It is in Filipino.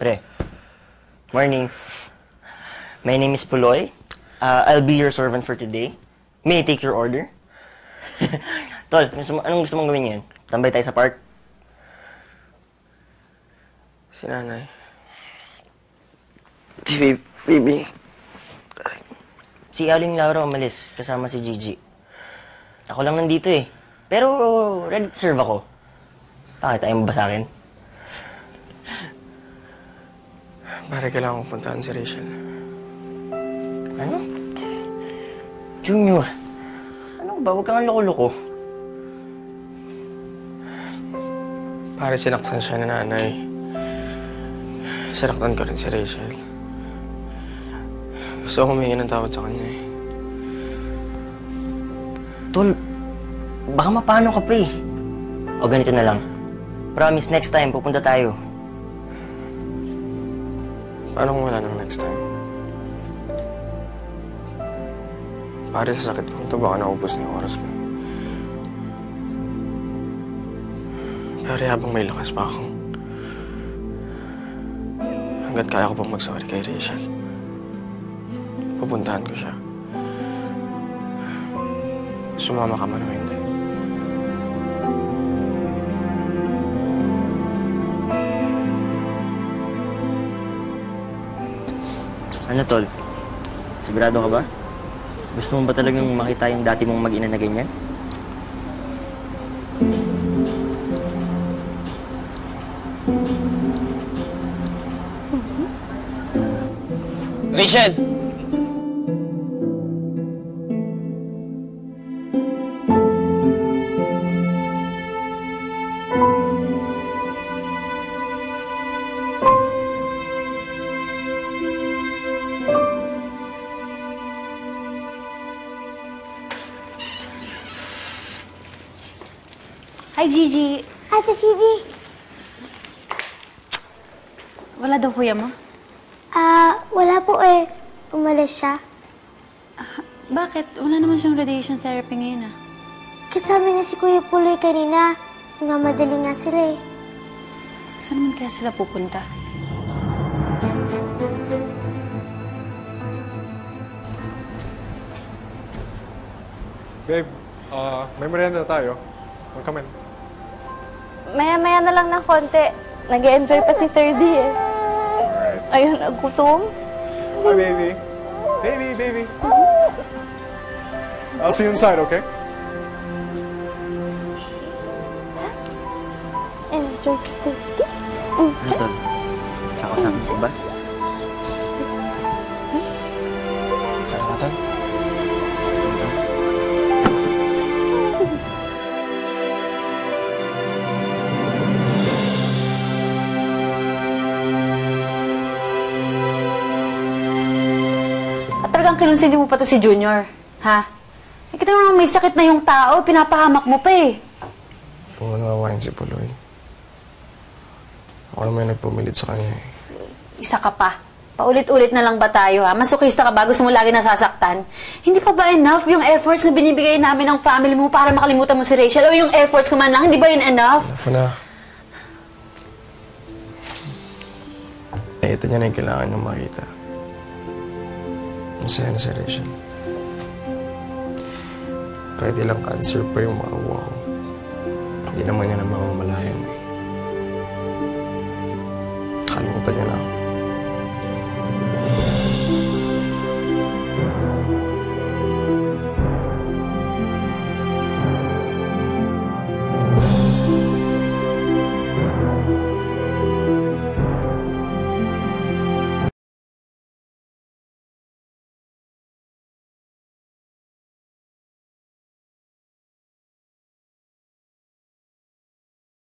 Pre, morning. My name is Puloy. I'll be your servant for today. May I take your order? Tol, anong gusto mong gawin ngayon? Tambay tayo sa park? Si nanay. Si Bibi. Si Aling Laura umalis, kasama si Gigi. Ako lang nandito eh. Pero ready to serve ako. Bakit? Ayaw mo ba sa akin? Pare, kailangan kong puntahan si Rachel. Ano? Junior, ano ba? Huwag kang loko-loko. Pare, sinaktan siya na nanay. Sinaktan ko rin si Rachel. Gusto ko humingi ng tawad sa kanya eh. Tol, baka mapano ka pa eh. O ganito na lang. Promise, next time, pupunta tayo. Paano kung wala nang next time? Pare, sa sakit ko ito, baka naubos na yung oras mo. Pare, habang may lakas pa ako, hanggat kaya ko pang mag-sorry kay Rachel, pupuntahan ko siya. Sumama ka man o hindi. Ano, Tol? Sigurado ka ba? Gusto mo ba talagang makita yung dati mong mag-ina na ganyan? Rachel! Hi, Gigi. Ate Phoebe. Wala daw kuya mo? Wala po eh. Umalis siya. Bakit? Wala naman siyang radiation therapy ngayon ah. Kasama niya si Kuya Puloy kanina. Nagmamadali nga sila eh. Saan naman kaya sila pupunta? Babe, may merienda na tayo. Welcome in. Maya-maya na lang ng konti. Nag-e-enjoy pa si 3D eh. Alright. Ayun, nagutom. Hi, baby. Baby. I'll see you inside, okay? Enjoy si 3D. Ano, Tol? Kakasama siya ba? Tara na, Tan. Talagang kinonsider mo pa to si Junior, ha? Eh, kita naman may sakit na yung tao, pinapahamak mo pa eh. Kung nawawain si Puloy, ako naman yung nagpumilit sa kanya eh. Isa ka pa. Paulit-ulit na lang ba tayo, ha? Masokista ka ba? Gusto mo lagi nasasaktan? Hindi pa ba enough yung efforts na binibigay namin ng family mo para makalimutan mo si Rachel? O yung efforts ko man lang, hindi ba yun enough? Enough na. Eh, ito niya na yung kailangan niyong makita. Masaya na si Rachel. Kahit ilang cancer pa yung makakuha ko, hindi naman niya na mamamalayan. Nakalimutan niya na ako.